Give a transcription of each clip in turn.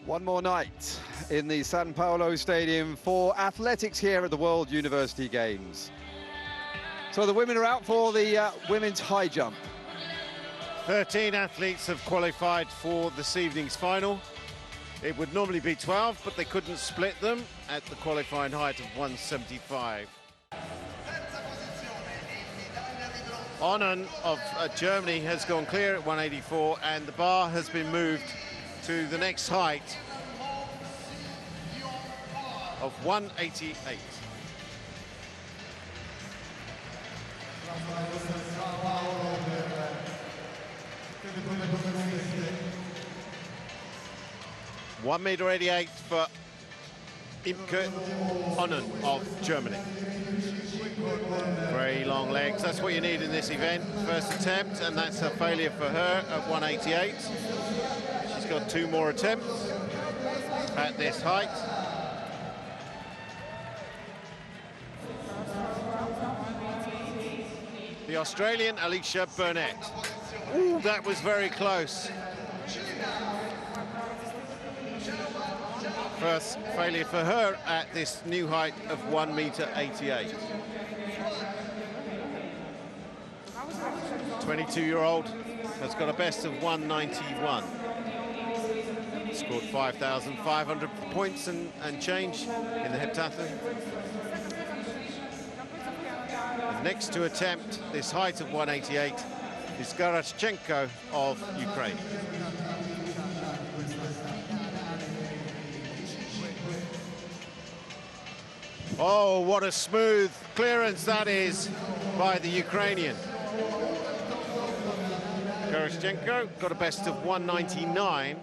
One more night in the San Paolo Stadium for athletics here at the World University Games. So the women are out for the women's high jump. 13 athletes have qualified for this evening's final. It would normally be 12, but they couldn't split them at the qualifying height of 175. Onan of Germany has gone clear at 184, and the bar has been moved to the next height of 188. $1.88 for Imke Onan of Germany. Very long legs, that's what you need in this event. First attempt, and that's a failure for her at 188. She's got 2 more attempts at this height. The Australian Alicia Burnett. Ooh, that was very close. First failure for her at this new height of 1.88 meters. 22-year-old has got a best of 191. Scored 5,500 points and change in the heptathlon. And next to attempt this height of 188 is Garashchenko of Ukraine. Oh, what a smooth clearance that is by the Ukrainian. Garashchenko got a best of 199.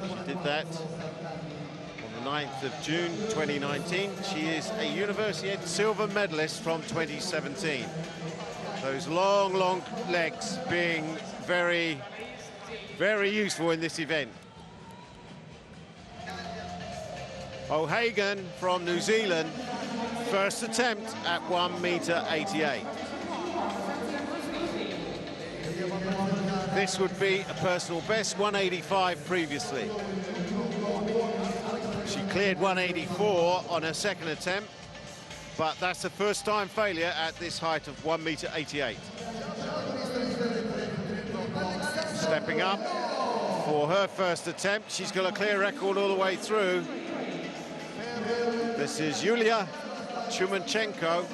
She did that on the 9th of June 2019. She is a Universiade silver medalist from 2017. Those long legs being very, very useful in this event. O'Hagan from New Zealand, first attempt at 1.88 meters. This would be a personal best, 185 previously. She cleared 184 on her second attempt, but that's a first-time failure at this height of 1.88 meters. Stepping up for her first attempt. She's got a clear record all the way through. This is Yulia Chumanchenko.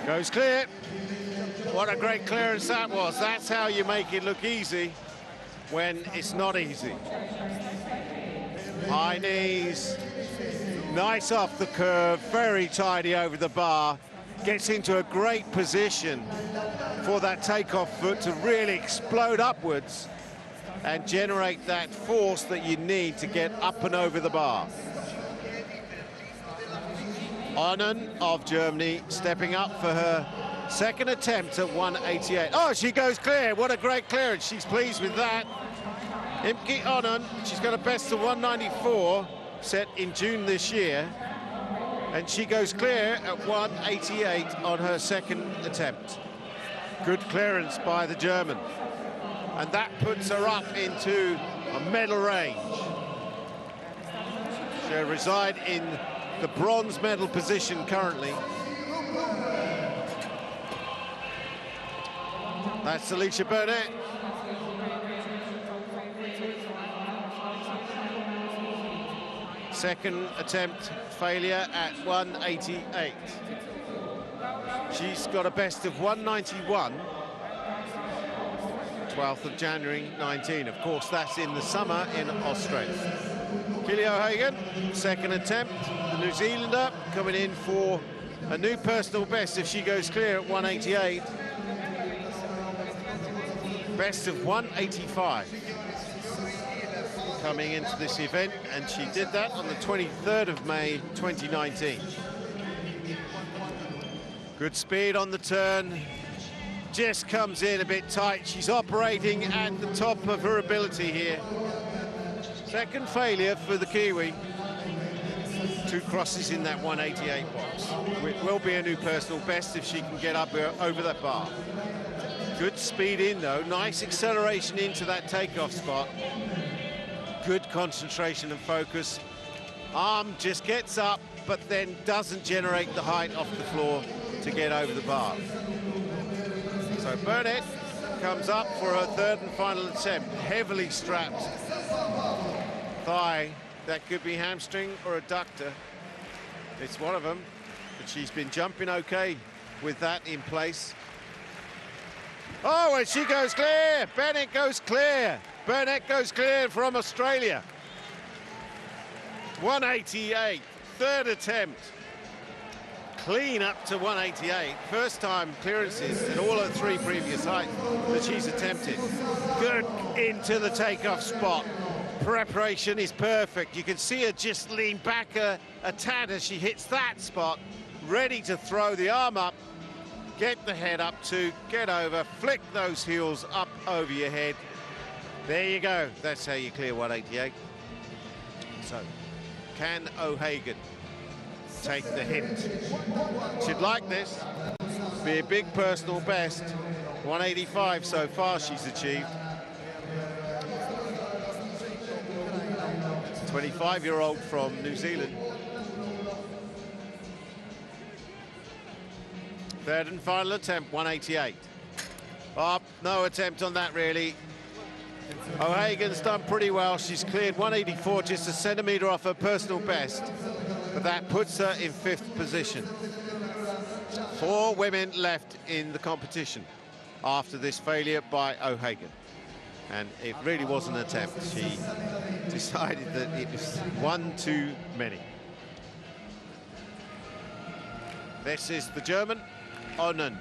Goes clear. What a great clearance that was. That's how you make it look easy when it's not easy. High knees, nice off the curve, very tidy over the bar. Gets into a great position for that takeoff foot to really explode upwards and generate that force that you need to get up and over the bar. Onan of Germany stepping up for her second attempt at 1.88. Oh, she goes clear. What a great clearance. She's pleased with that. Imke Onan, she's got a best of 194 set in June this year. And she goes clear at 1.88 on her second attempt. Good clearance by the German. And that puts her up into a medal range. She'll reside in the bronze medal position currently. That's Alicia Burnett. Second attempt failure at 1.88. She's got a best of 191. 12th of January 19. Of course, that's in the summer in Australia. Kelly O'Hagan, second attempt. The New Zealander coming in for a new personal best if she goes clear at 1.88. Best of 1.85 coming into this event, and she did that on the 23rd of May 2019. Good speed on the turn. Just comes in a bit tight. She's operating at the top of her ability here. Second failure for the Kiwi. 2 crosses in that 1.88 box. It will be a new personal best if she can get up over that bar. Good speed in, though. Nice acceleration into that takeoff spot. Good concentration and focus. Arm just gets up, but then doesn't generate the height off the floor to get over the bar. So Burnett comes up for her third and final attempt. Heavily strapped thigh. That could be hamstring or adductor. It's one of them, but she's been jumping okay with that in place. Oh, and she goes clear. Bennett goes clear. Burnett goes clear from Australia. 188, third attempt. Clean up to 188. First time clearances in all her three previous heights that she's attempted. Good into the takeoff spot. Preparation is perfect. You can see her just lean back a tad as she hits that spot. Ready to throw the arm up. Get the head up to get over, flick those heels up over your head. There you go. That's how you clear 188. So, can O'Hagan take the hint? She'd like this. Be a big personal best. 185 so far she's achieved. 25-year-old from New Zealand. Third and final attempt, 188. Oh, no attempt on that, really. O'Hagan's done pretty well. She's cleared 184, just a centimetre off her personal best. But that puts her in 5th position. 4 women left in the competition after this failure by O'Hagan. And it really was an attempt. She decided that it was one too many. This is the German, Onnen,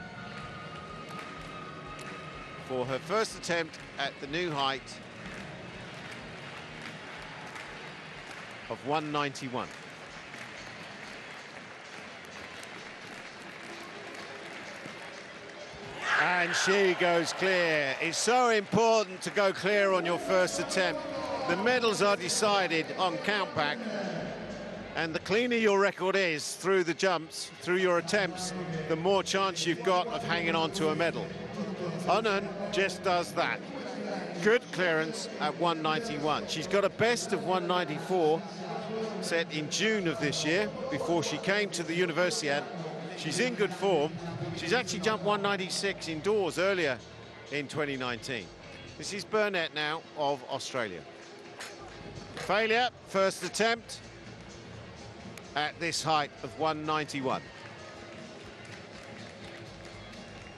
for her first attempt at the new height of 191. And she goes clear. It's so important to go clear on your first attempt. The medals are decided on countback, and the cleaner your record is through the jumps, through your attempts, the more chance you've got of hanging on to a medal. Onnen just does that. Good clearance at 191. She's got a best of 194 set in June of this year before she came to the Universiade. She's in good form. She's actually jumped 196 indoors earlier in 2019. This is Burnett now of Australia. Failure, first attempt at this height of 191.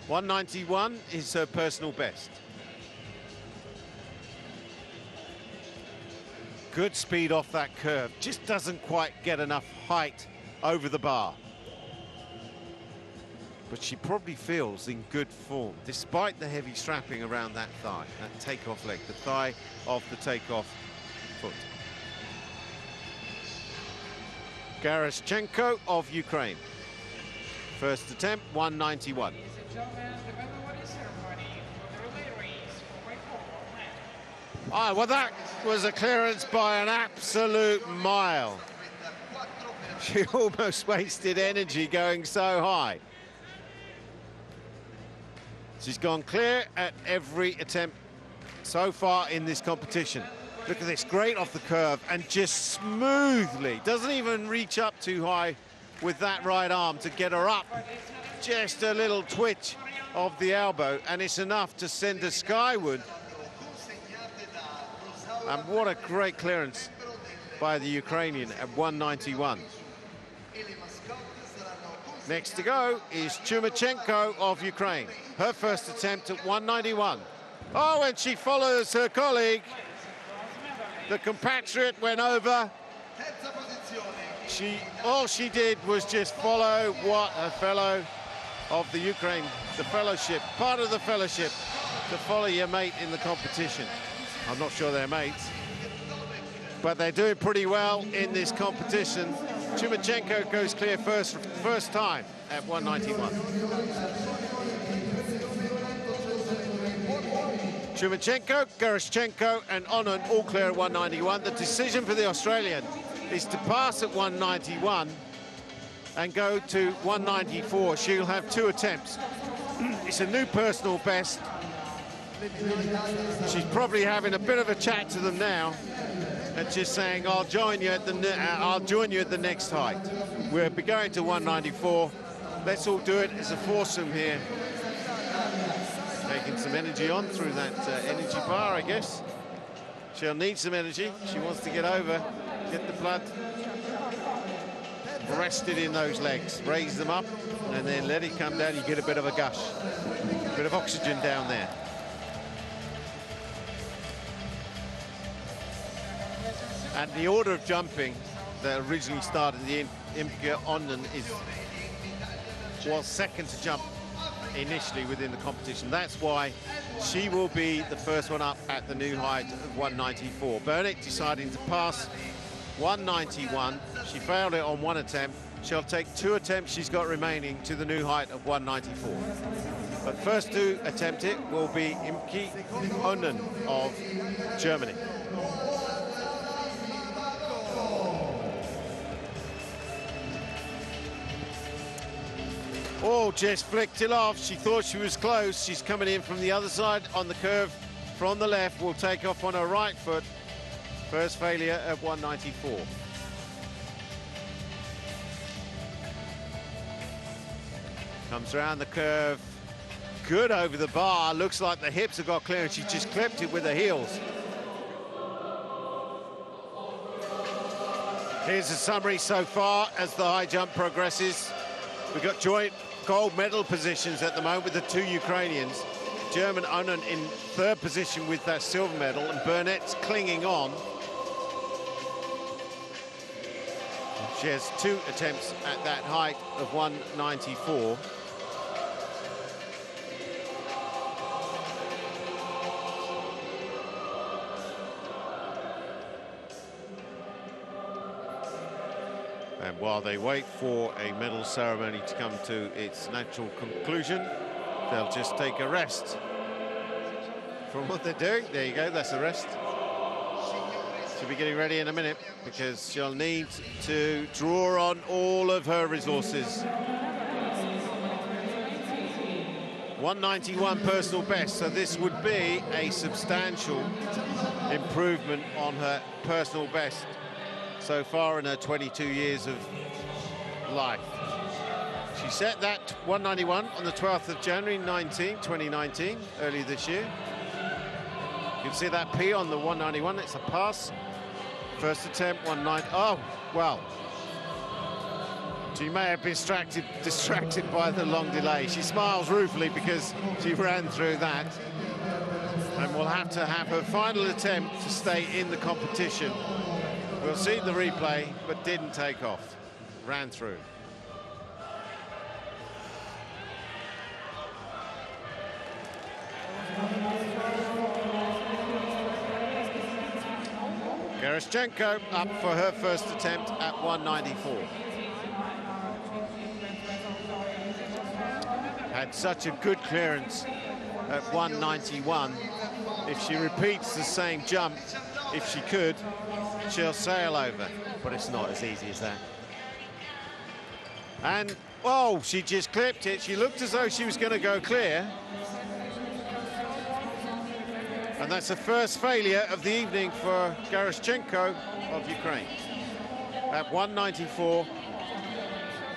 191 is her personal best. Good speed off that curve, just doesn't quite get enough height over the bar. But she probably feels in good form, despite the heavy strapping around that thigh, that takeoff leg, the thigh of the takeoff foot. Garaschenko of Ukraine. First attempt, 191. Ah, well, that was a clearance by an absolute mile. She almost wasted energy going so high. She's gone clear at every attempt so far in this competition. Look at this, great off the curve and just smoothly, doesn't even reach up too high with that right arm to get her up. Just a little twitch of the elbow and it's enough to send her skyward. And what a great clearance by the Ukrainian at 191. Next to go is Chumachenko of Ukraine. Her first attempt at 191. Oh, and she follows her colleague. The compatriot went over. All she did was just follow what a fellow of the Ukraine, the fellowship, part of the fellowship, to follow your mate in the competition. I'm not sure they're mates, but they're doing pretty well in this competition. Chumachenko goes clear first time at 191. Chumachenko, Garaschenko and Onnen all clear at 191. The decision for the Australian is to pass at 191 and go to 194. She'll have 2 attempts It's a new personal best. She's probably having a bit of a chat to them now and just saying, I'll join you at the next height. We'll be going to 194. Let's all do it as a foursome here. Taking some energy on through that energy bar, I guess. She'll need some energy. She wants to get over, get the blood rested in those legs, raise them up, and then let it come down. You get a bit of a gush, a bit of oxygen down there. And the order of jumping that originally started the Imke Onnen was second to jump initially within the competition. That's why she will be the first one up at the new height of 194. Burnett deciding to pass 191. She failed it on one attempt. She'll take 2 attempts she's got remaining to the new height of 194. But first to attempt it will be Imke Onnen of Germany. Oh, just flicked it off. She thought she was close. She's coming in from the other side on the curve from the left. Will take off on her right foot. First failure at 194. Comes around the curve. Good over the bar. Looks like the hips have got clearance. She just clipped it with her heels. Here's a summary so far as the high jump progresses. We've got joint gold medal positions at the moment with the 2 Ukrainians. German Onnen in 3rd position with that silver medal, and Burnett's clinging on. She has 2 attempts at that height of 194. And while they wait for a medal ceremony to come to its natural conclusion, they'll just take a rest from what they're doing. There you go, that's a rest. She'll be getting ready in a minute because she'll need to draw on all of her resources. 191 personal best, so this would be a substantial improvement on her personal best so far in her 22 years of life. She set that 191 on the 12th of January 2019, early this year. You can see that P on the 191, it's a pass. First attempt, 190. Oh, well. She may have been distracted by the long delay. She smiles ruefully because she ran through that. And will have to have her final attempt to stay in the competition. We'll see the replay, but didn't take off. Ran through. Geraschenko up for her first attempt at 194. Had such a good clearance at 191. If she repeats the same jump, if she could, she'll sail over, but it's not as easy as that. And, oh, she just clipped it. She looked as though she was going to go clear. And that's the first failure of the evening for Geraschenko of Ukraine. At 194,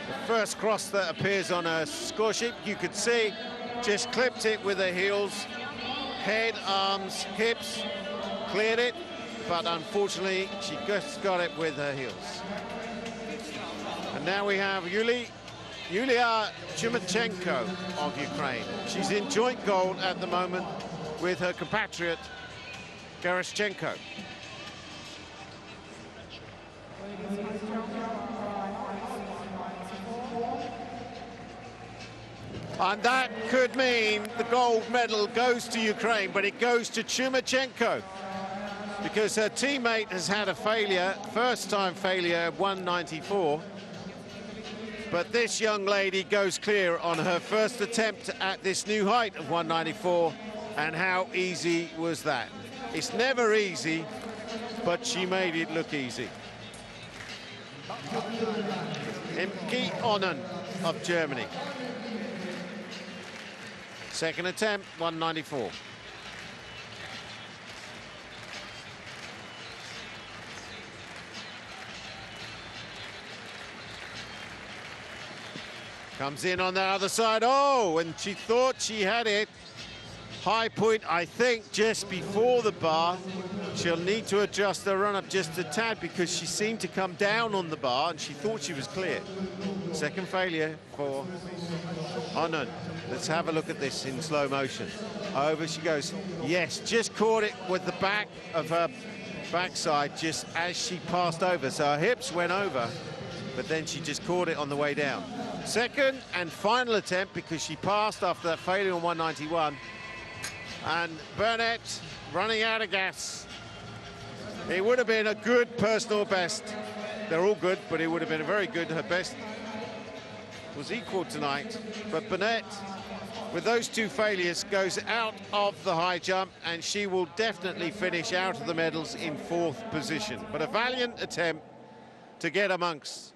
the first cross that appears on her score sheet, you could see, just clipped it with her heels, head, arms, hips, cleared it, but unfortunately, she just got it with her heels. And now we have Yulia Chumachenko of Ukraine. She's in joint gold at the moment with her compatriot, Geraschenko. And that could mean the gold medal goes to Ukraine, but it goes to Chumachenko because her teammate has had a failure, first-time failure at 194. But this young lady goes clear on her first attempt at this new height of 194. And how easy was that? It's never easy, but she made it look easy. Imke Onnen of Germany. Second attempt, 194. Comes in on the other side. Oh, and she thought she had it. High point, I think, just before the bar. She'll need to adjust her run-up just a tad because she seemed to come down on the bar and she thought she was clear. Second failure for Onan. Let's have a look at this in slow motion. Over she goes. Yes, just caught it with the back of her backside just as she passed over. So her hips went over, but then she just caught it on the way down. Second and final attempt because she passed after that failure on 191. And Burnett running out of gas. It would have been a good personal best. They're all good, but it would have been a very good. Her best was equal tonight. But Burnett, with those two failures, goes out of the high jump, and she will definitely finish out of the medals in 4th position. But a valiant attempt to get amongst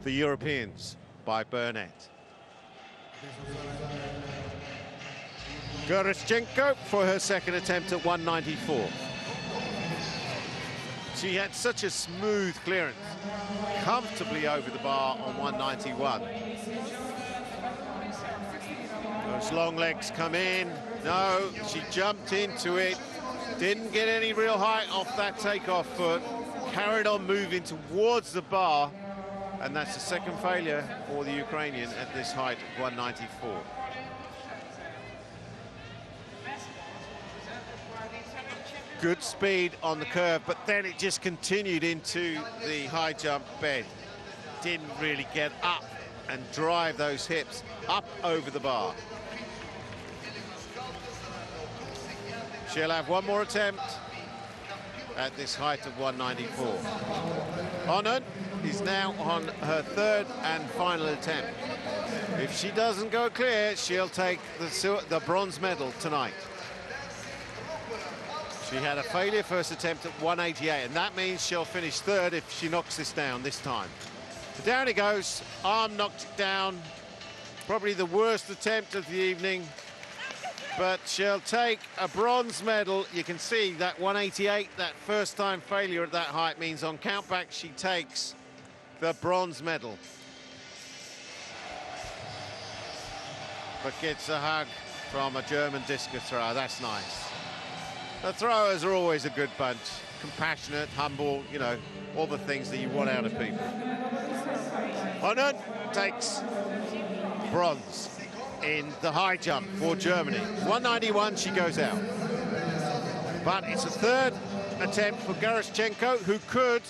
the Europeans by Burnett. Goroschenko for her second attempt at 194. She had such a smooth clearance, comfortably over the bar on 191. Those long legs come in. No, she jumped into it. Didn't get any real height off that takeoff foot. Carried on moving towards the bar. And that's the second failure for the Ukrainian at this height, 194. Good speed on the curve, but then it just continued into the high jump bed. Didn't really get up and drive those hips up over the bar. She'll have one more attempt at this height of 194. Onan is now on her third and final attempt. If she doesn't go clear, she'll take the bronze medal tonight. She had a failure first attempt at 188, and that means she'll finish third if she knocks this down this time. So down it goes, arm knocked it down. Probably the worst attempt of the evening, but she'll take a bronze medal. You can see that 188, that first time failure at that height, means on countback she takes the bronze medal. But gets a hug from a German discus thrower. That's nice. The throwers are always a good bunch. Compassionate, humble, you know, all the things that you want out of people. Onan takes bronze in the high jump for Germany. 191, she goes out. But it's a third attempt for Goroschenko, who could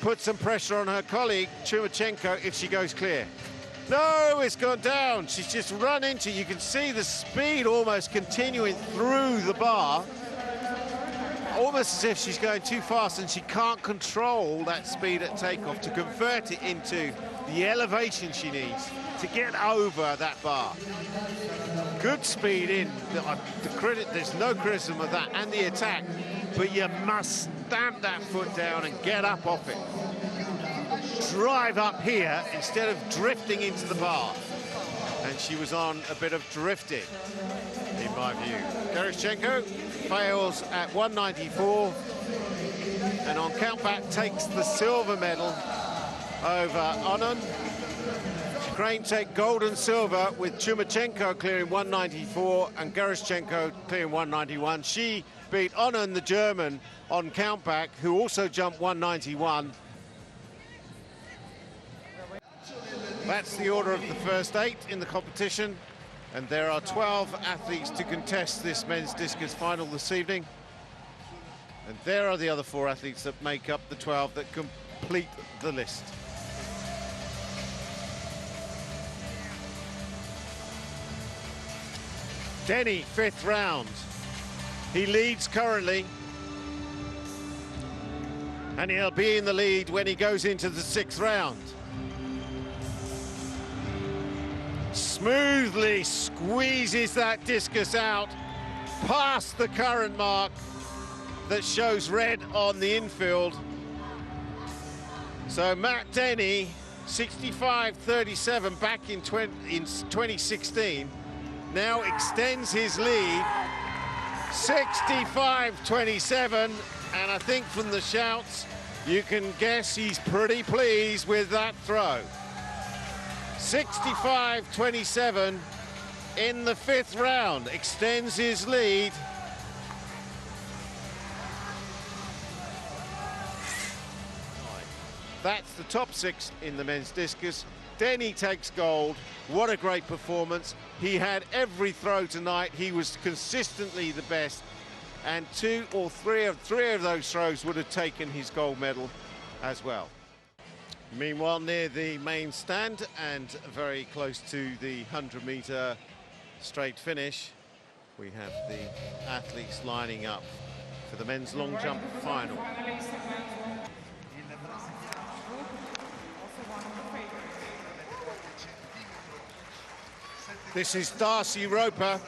put some pressure on her colleague, Chumachenko, if she goes clear. No, it's gone down. She's just run into, you can see the speed almost continuing through the bar. Almost as if she's going too fast and she can't control that speed at takeoff to convert it into the elevation she needs to get over that bar. Good speed in. There's no criticism of that and the attack, but you must stamp that foot down and get up off it. Drive up here instead of drifting into the bar. And she was on a bit of drifting, in my view. Goroschenko fails at 194, and on countback takes the silver medal over Onan. Ukraine take gold and silver with Chumachenko clearing 194 and Goroschenko clearing 191. She beat Onan, the German, on countback, who also jumped 191. That's the order of the first 8 in the competition, and there are 12 athletes to contest this men's discus final this evening. And there are the other 4 athletes that make up the 12 that complete the list. Denny, 5th round. He leads currently, and he'll be in the lead when he goes into the 6th round. Smoothly squeezes that discus out past the current mark that shows red on the infield. So Matt Denny, 65-37 back in 2016, now extends his lead, 65-27, and I think from the shouts, you can guess he's pretty pleased with that throw. 65-27 in the 5th round, extends his lead. That's the top 6 in the men's discus. Then he takes gold. What a great performance. He had every throw tonight. He was consistently the best. And 2 or 3 of those throws would have taken his gold medal as well. Meanwhile, near the main stand and very close to the 100-meter straight finish, we have the athletes lining up for the men's long jump final. This is Darcy Roper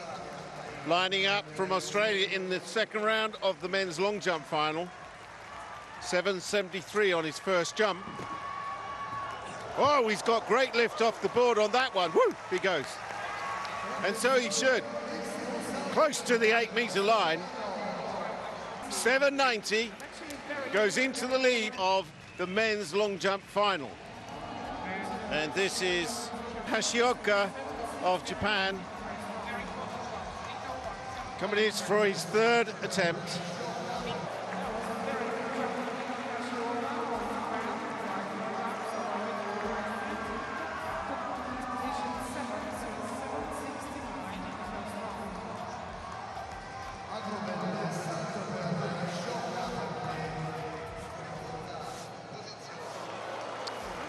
lining up from Australia in the 2nd round of the men's long jump final. 7.73 on his first jump. Oh, he's got great lift off the board on that one. Woo, he goes. And so he should. Close to the 8-meter line. 7.90 goes into the lead of the men's long jump final. And this is Hashioka of Japan, coming in for his 3rd attempt.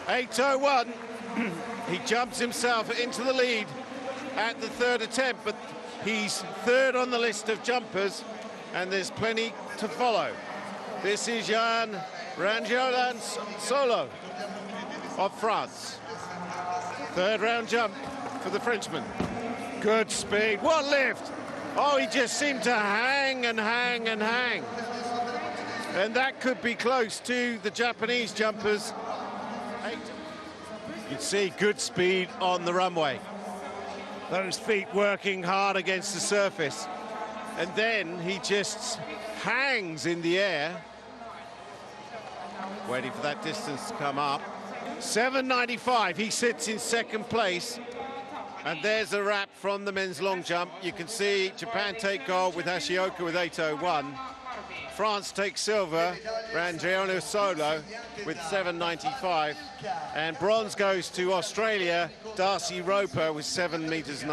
.801. He jumps himself into the lead at the 3rd attempt, but he's 3rd on the list of jumpers, and there's plenty to follow. This is Jean Rangiolan Solo of France. 3rd round jump for the Frenchman. Good speed, what lift! Oh, he just seemed to hang and hang and hang. And that could be close to the Japanese jumpers. You can see good speed on the runway. Those feet working hard against the surface. And then he just hangs in the air, waiting for that distance to come up. 7.95, he sits in 2nd place. And there's a wrap from the men's long jump. You can see Japan take gold with Hashioka with 8.01. France takes silver, Rangiono Solo with 7.95. And bronze goes to Australia, Darcy Roper with 7.90 meters.